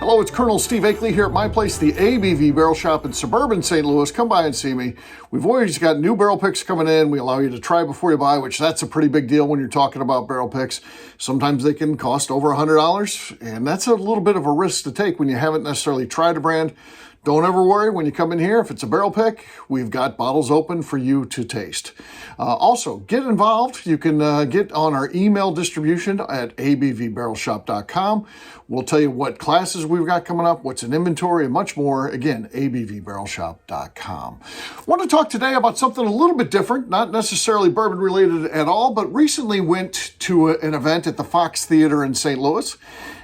Hello, it's Colonel Steve Akley here at my place, the ABV Barrel Shop in suburban St. Louis. Come by and see me. We've always got new barrel picks coming in. We allow you to try before you buy, which that's a pretty big deal when you're talking about barrel picks. Sometimes they can cost over $100, and that's a little bit of a risk to take when you haven't necessarily tried a brand. Don't ever worry when you come in here. If it's a barrel pick, we've got bottles open for you to taste. Also, get involved. You can get on our email distribution at abvbarrelshop.com. We'll tell you what classes we've got coming up, what's in inventory, and much more. Again, abvbarrelshop.com. I want to talk today about something a little bit different, not necessarily bourbon related at all, but recently went to an event at the Fox Theater in St. Louis.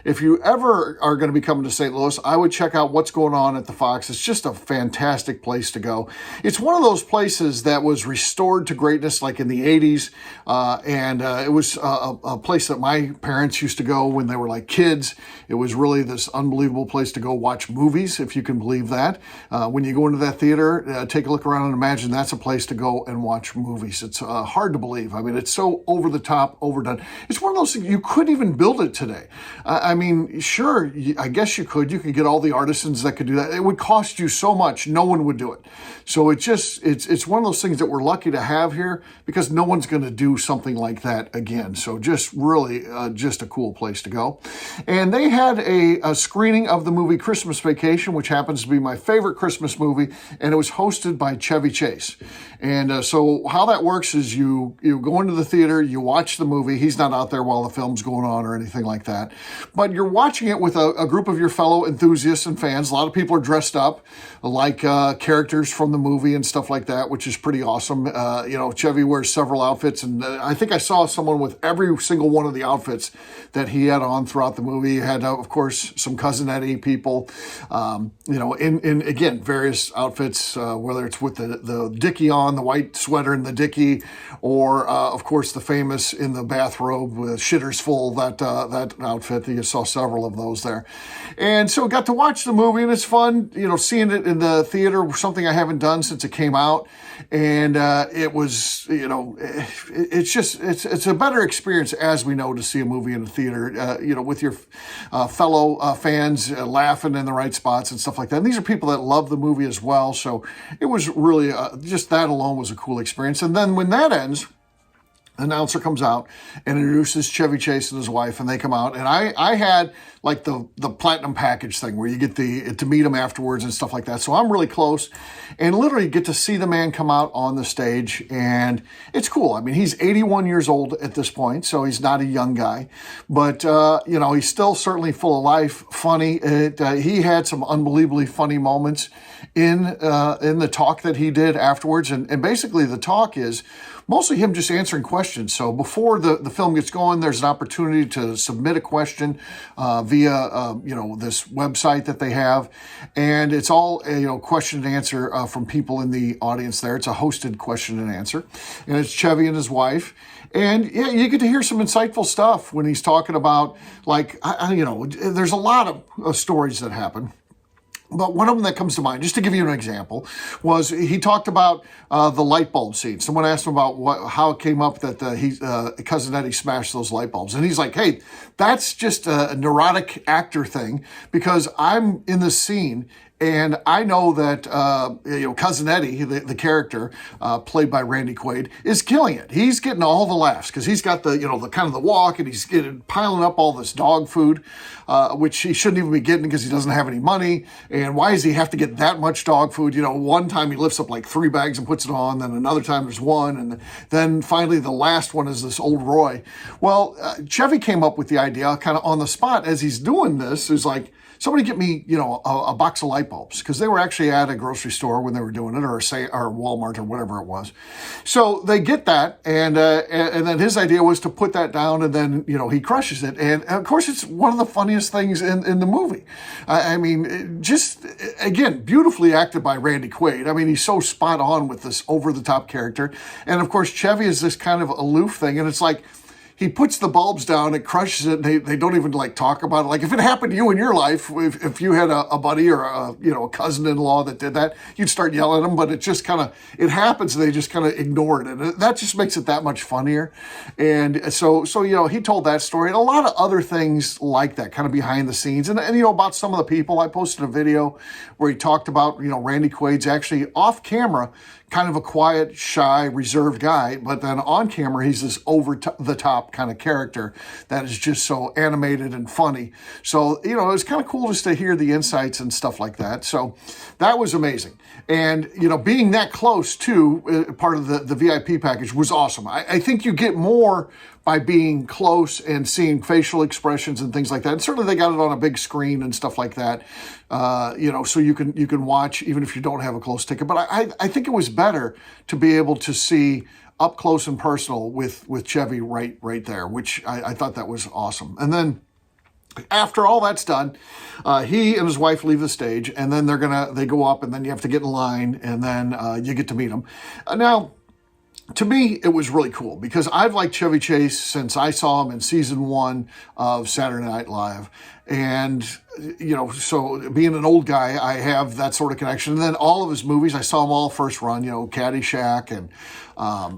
If you ever are going to be coming to St. Louis, I would check out what's going on at the Fox. It's just a fantastic place to go. It's one of those places that was restored to greatness like in the 80s. It was a place that my parents used to go when they were like kids. It was really this unbelievable place to go watch movies, if you can believe that. When you go into that theater, take a look around and imagine that's a place to go and watch movies. It's hard to believe. I mean, it's so over the top, overdone. It's one of those things, you couldn't even build it today. I mean, sure, I guess you could. You could get all the artisans that could do that. It would cost you so much, no one would do it. So it's one of those things that we're lucky to have here because no one's going to do something like that again. So just really just a cool place to go. And they had a screening of the movie Christmas Vacation, which happens to be my favorite Christmas movie, and it was hosted by Chevy Chase. And so how that works is you go into the theater, you watch the movie. He's not out there while the film's going on or anything like that. But you're watching it with a group of your fellow enthusiasts and fans. A lot of people are dressed up like characters from the movie and stuff like that, which is pretty awesome. Chevy wears several outfits, and I think I saw someone with every single one of the outfits that he had on throughout the movie. He had, of course, some Cousin Eddie people, in again, various outfits, whether it's with the dickie on, the white sweater and the dickie, or, of course, the famous in the bathrobe with shitters full, that outfit. You saw several of those there. And so got to watch the movie, and it's fun, seeing it in the theater, something I haven't done since it came out. And it was, it's a better experience, as we know, to see a movie in the theater, with your fellow fans laughing in the right spots and stuff like that. And these are people that love the movie as well. So it was really, just that alone was a cool experience. And then when that ends, the announcer comes out and introduces Chevy Chase and his wife, and they come out. And I had like the platinum package thing where you get to meet him afterwards and stuff like that. So I'm really close and literally get to see the man come out on the stage, and it's cool. I mean, he's 81 years old at this point, so he's not a young guy, but he's still certainly full of life, funny. He had some unbelievably funny moments in the talk that he did afterwards, and basically the talk is mostly him just answering questions. So before the film gets going, there's an opportunity to submit a question via this website that they have, and it's all question and answer from people in the audience there. It's a hosted question and answer, and it's Chevy and his wife. And yeah, you get to hear some insightful stuff when he's talking about, like, there's a lot of stories that happen. But one of them that comes to mind, just to give you an example, was he talked about the light bulb scene. Someone asked him about how it came up that Cousin Eddie smashed those light bulbs. And he's like, hey, that's just a neurotic actor thing, because I'm in the scene and I know that Cousin Eddie, the character played by Randy Quaid, is killing it. He's getting all the laughs because he's got the kind of the walk, and he's piling up all this dog food, which he shouldn't even be getting because he doesn't have any money. And why does he have to get that much dog food? One time he lifts up like 3 bags and puts it on, then another time there's one, and then finally the last one is this old Roy. Well, Chevy came up with the idea kind of on the spot as he's doing this, is like, somebody get me, a box of light bulbs, because they were actually at a grocery store when they were doing it, or Walmart or whatever it was. So they get that, and then his idea was to put that down, and then he crushes it, and of course it's one of the funniest things in the movie. I mean, just again, beautifully acted by Randy Quaid. I mean, he's so spot on with this over the top character, and of course Chevy is this kind of aloof thing, and it's like, he puts the bulbs down, it crushes it, and they don't even like talk about it. Like if it happened to you in your life, if you had a buddy or a cousin-in-law that did that, you'd start yelling at them, but it just kind of, it happens, and they just kind of ignore it. And that just makes it that much funnier. And so he told that story and a lot of other things like that, kind of behind the scenes. And about some of the people. I posted a video where he talked about, Randy Quaid's actually off camera, kind of a quiet, shy, reserved guy, but then on camera, he's this over-the-top kind of character that is just so animated and funny. So, it was kind of cool just to hear the insights and stuff like that. So that was amazing. And, being that close to part of the VIP package was awesome. I think you get more by being close and seeing facial expressions and things like that. And certainly they got it on a big screen and stuff like that, so you can watch even if you don't have a close ticket. But I think it was better to be able to see up close and personal with Chevy right there, which I thought that was awesome. And then after all that's done, he and his wife leave the stage, and then they go up, and then you have to get in line, and then you get to meet them. Now, to me, it was really cool because I've liked Chevy Chase since I saw him in season 1 of Saturday Night Live. And, so being an old guy, I have that sort of connection. And then all of his movies, I saw them all first run, Caddyshack and,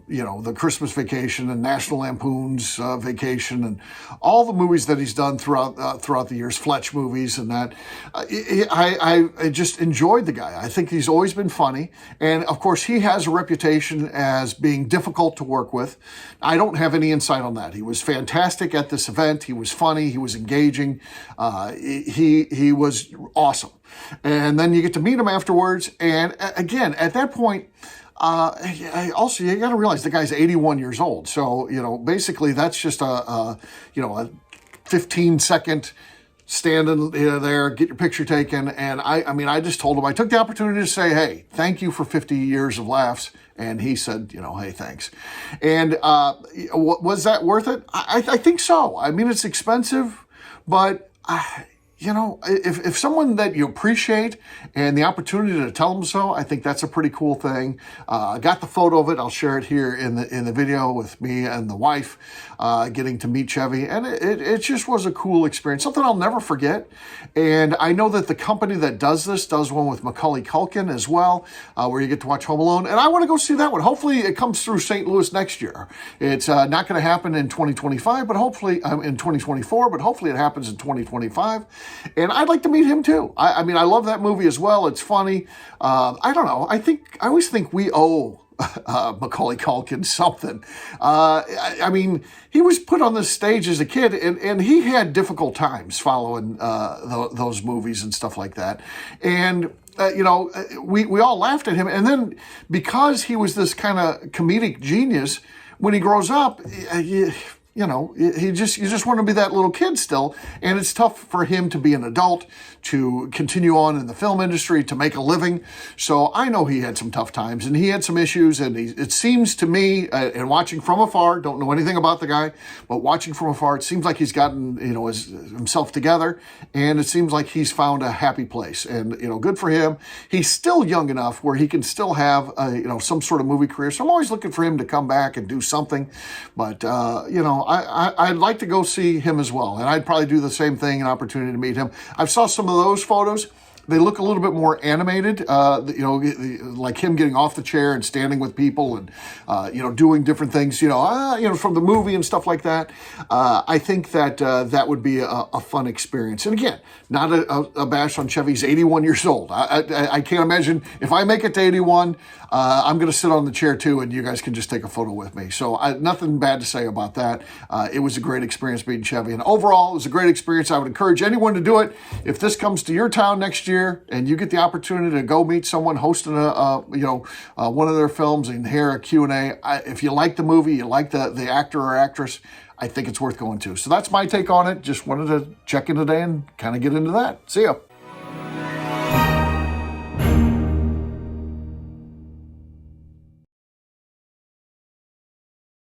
The Christmas Vacation and National Lampoon's Vacation and all the movies that he's done throughout the years, Fletch movies and that. I just enjoyed the guy. I think he's always been funny. And, of course, he has a reputation as being difficult to work with. I don't have any insight on that. He was fantastic at this event. He was funny. He was engaging. He was awesome. And then you get to meet him afterwards. And again, at that point, also you got to realize the guy's 81 years old. So, basically that's just a 15-second stand there, get your picture taken. And I just told him, I took the opportunity to say, hey, thank you for 50 years of laughs. And he said, hey, thanks. And was that worth it? I think so. It's expensive, but if someone that you appreciate and the opportunity to tell them so, I think that's a pretty cool thing. I got the photo of it. I'll share it here in the video with me and the wife getting to meet Chevy. And it just was a cool experience, something I'll never forget. And I know that the company that does this does one with Macaulay Culkin as well, where you get to watch Home Alone. And I want to go see that one. Hopefully it comes through St. Louis next year. It's not going to happen in 2025, but hopefully in 2024, but hopefully it happens in 2025. And I'd like to meet him too. I love that movie as well. It's funny. I don't know. I always think we owe Macaulay Culkin something. He was put on this stage as a kid, and he had difficult times following those movies and stuff like that. And we all laughed at him. And then because he was this kind of comedic genius, when he grows up, you just want to be that little kid still. And it's tough for him to be an adult, to continue on in the film industry, to make a living. So I know he had some tough times and he had some issues. And it seems to me, and watching from afar, don't know anything about the guy, but watching from afar, it seems like he's gotten, himself together. And it seems like he's found a happy place. And, good for him. He's still young enough where he can still have, some sort of movie career. So I'm always looking for him to come back and do something. But, I'd like to go see him as well. And I'd probably do the same thing, an opportunity to meet him. I saw some of those photos. They look a little bit more animated, like him getting off the chair and standing with people and, doing different things, from the movie and stuff like that. I think that that would be a fun experience. And again, not a bash on Chevy's 81 years old. I can't imagine if I make it to 81, I'm going to sit on the chair too, and you guys can just take a photo with me. So nothing bad to say about that. It was a great experience meeting Chevy. And overall, it was a great experience. I would encourage anyone to do it. If this comes to your town next year, and you get the opportunity to go meet someone hosting one of their films and hear a Q&A, if you like the movie, you like the actor or actress, I think it's worth going to. So that's my take on it. Just wanted to check in today and kind of get into that. See ya.